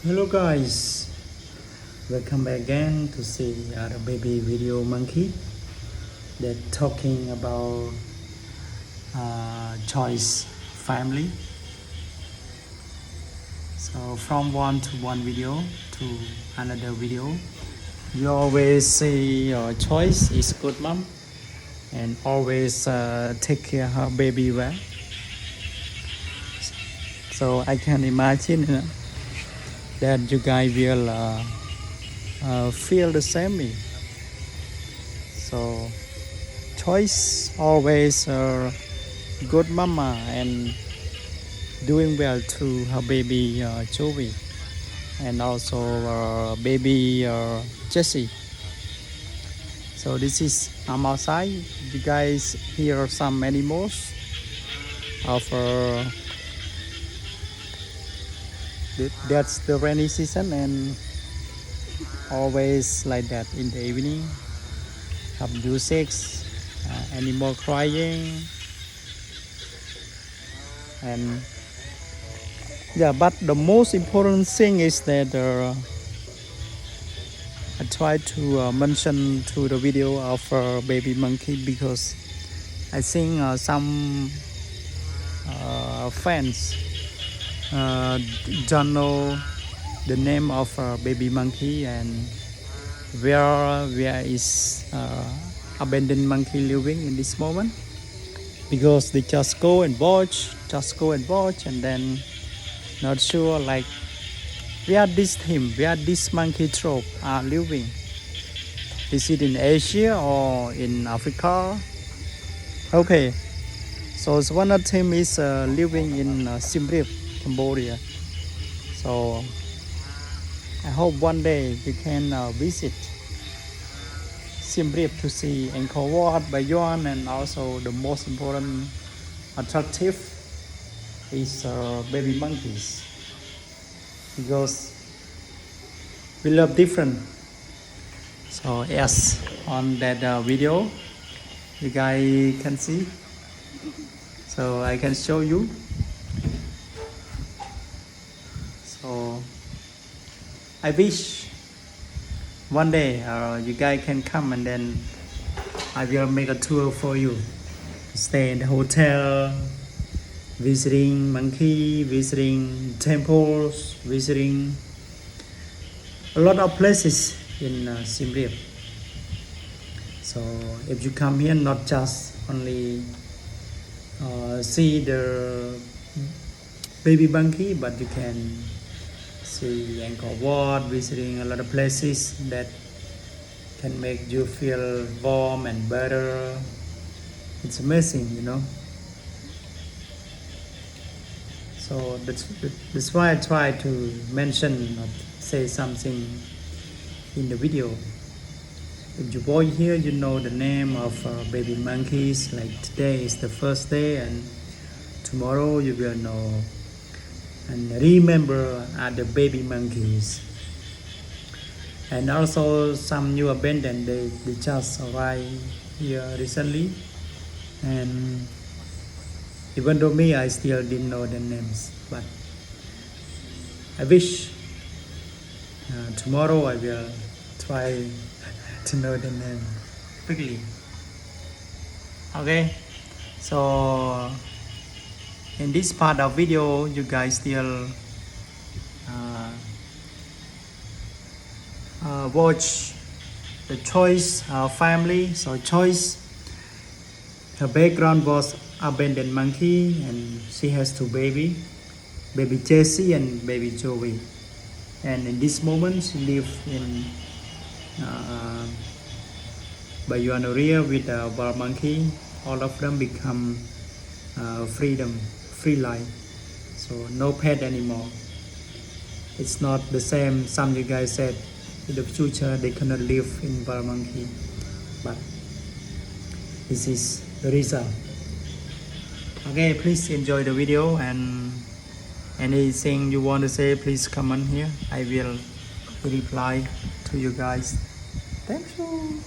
Hello guys, welcome back again to see the baby video monkey that talking about choice family. So from one to one video to another video, you always see your choice is good mom and always take care her baby well. So I can imagine that you guys will feel the same me. So choice always good mama and doing well to her baby Jovi and also baby Jessie. So this is I'm outside. You guys hear some animals of that's the rainy season and always like that in the evening. Have music, animal crying, and yeah. But the most important thing is that I try to mention to the video of baby monkey because I think some fans don't know the name of baby monkey and where is abandoned monkey living in this moment, because they just go and watch and then not sure like where this monkey trope are living. Is it in Asia or in Africa? Okay, so one of them is living in Siem Reap, Cambodia. So I hope one day we can visit Siem Reap to see Angkor Wat, Bayon, and also the most important attractive is baby monkeys, because we love different. So yes, on that video you guys can see, so I can show you. So I wish one day you guys can come and then I will make a tour for you. Stay in the hotel, visiting monkey, visiting temples, visiting a lot of places in Siem Reap. So if you come here, not just only see the baby monkey, but you can see Angkor Wat, visiting a lot of places that can make you feel warm and better. It's amazing, you know. So that's why I try to mention or say something in the video. If you boy here, you know the name of baby monkeys. Like today is the first day, and tomorrow you will know and remember the baby monkeys. And also some new abandoned, they just arrived here recently, and even though me, I still didn't know their names, but I wish tomorrow I will try to know the name quickly. Okay, so in this part of video, you guys still watch the Choice family. So Choice, her background was abandoned monkey, and she has two baby Jessie and baby Jovi. And in this moment, she live in Bayonaria with a wild monkey. All of them become free life. So no pet anymore. It's not the same. Some you guys said in the future they cannot live in wild monkey, but this is the result. Okay, please enjoy the video, and anything you want to say, please comment here. I will reply to you guys. Thank you.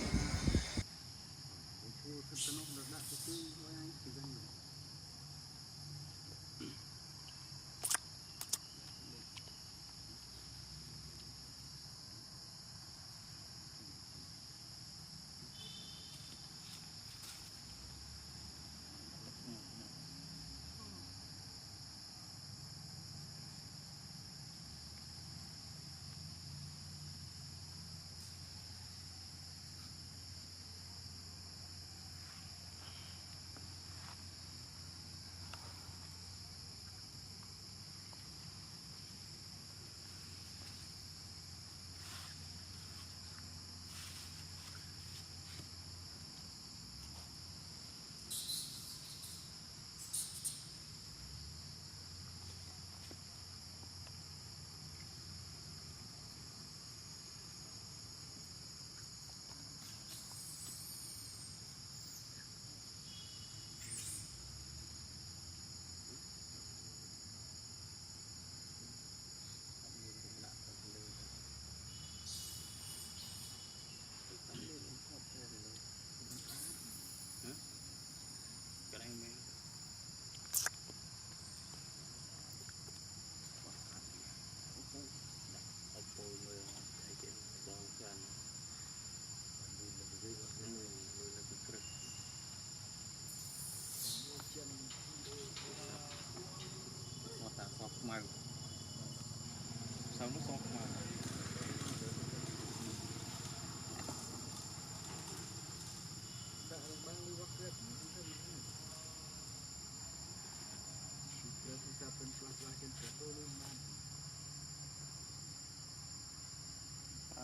thằng nó sọt mà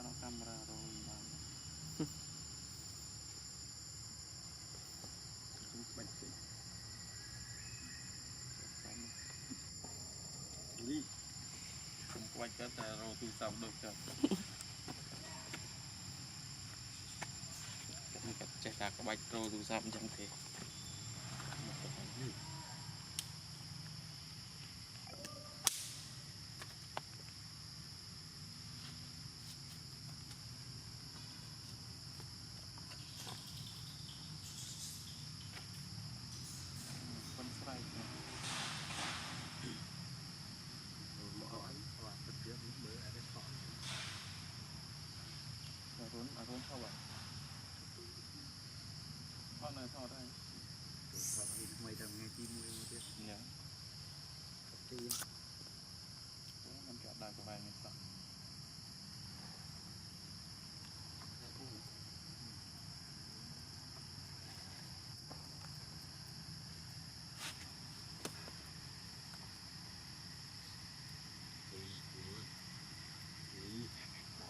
nó camera rồi mà bạch đi không quay cái rồi tôi xong được rồi mình phải chạy ra cái bạch rồi tôi xong chẳng thể con sài Arun sao vậy? Thọ này thọ đây. Thọ thì mày đừng nghe chim mùi một tiếng. Dạ. Chim. Mình chọn đại của vài người sợ.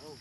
Đâu?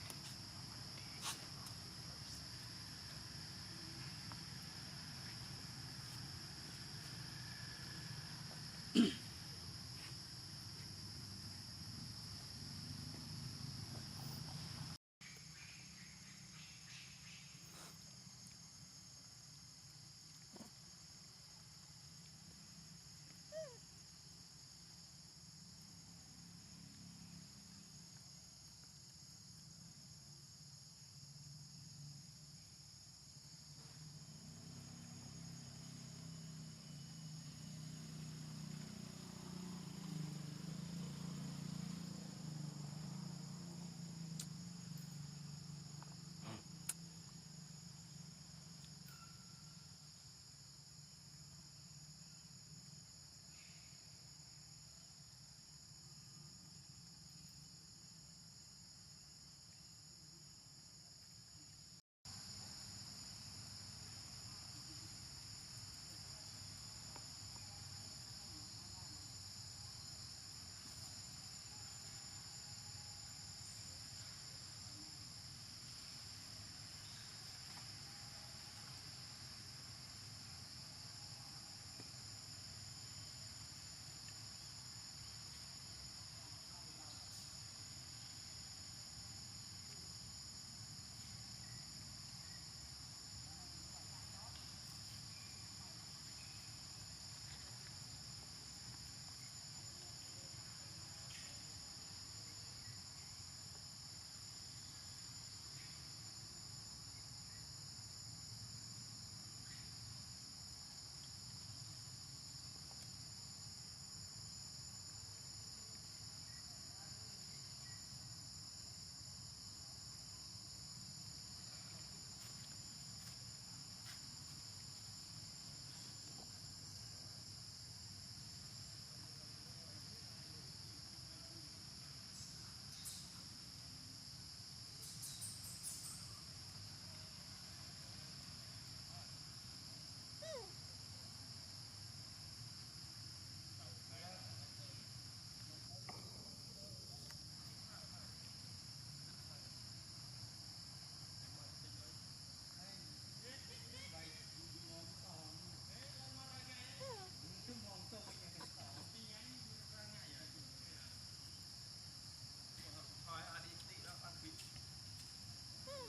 Thôi ăn đi tí đó ăn vịt.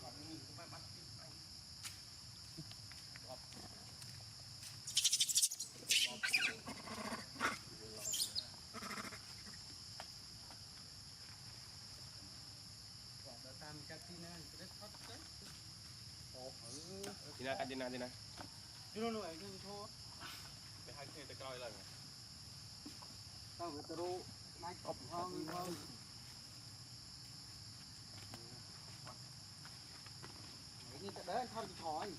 Còn nhìn cũng phải bắt vịt này. Bọt. Bọt đã tam Katina rất hot đấy. Tina Katina Tina. You don't know I don't know. Để hai cái coi lần. Tao phải tao nãy cọp hoang hoang. Như thế đấy thôi thì thỏi.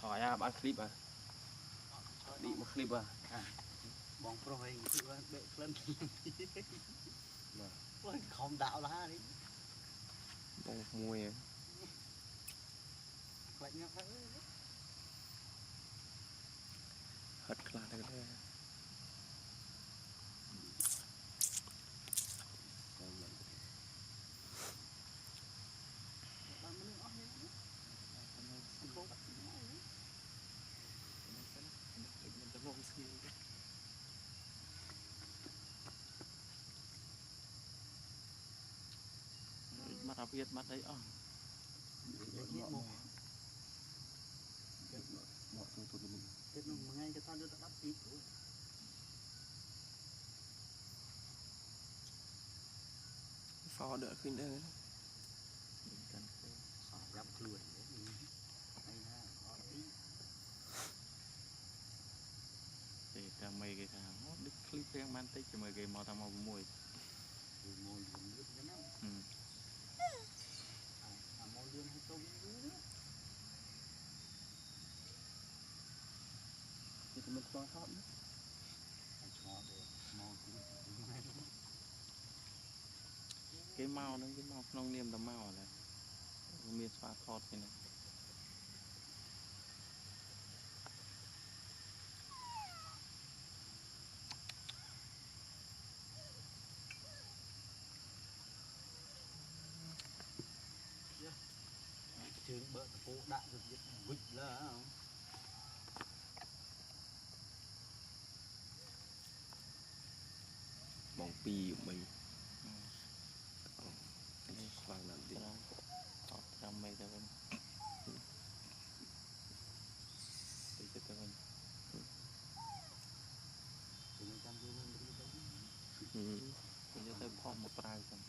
Thỏi à, bán clip à? Đi một clip à? À. Bóng pro hình cứ bệ lên. Vâng. không đạo là đi bông mùi lại nhắc đấy hất là được đấy mắt áo Việt mắt đấy mọi thứ thuộc về mình thế nó mà ngay cái ta đưa ta bắt ít của phó đỡ khuyên đơn dám lùi hay ha có tí để ta mày cái thằng nó đứt clip đen man tích cho mày cái màu tao màu mùi mồi dùng nước cái nào mồi lươn hay tôm nữa thì mình cho sót nữa cho để mồi cũng cái màu nó cái màu nông niêm tầm màu này miền xóa thọt thế này trứng bơ phố đại được vịt là không bóng pi của mình khoan làm gì thọt trong mày tao bên thì cho tao bên thì mình chăm vô mình bây giờ tao phom một prai rồi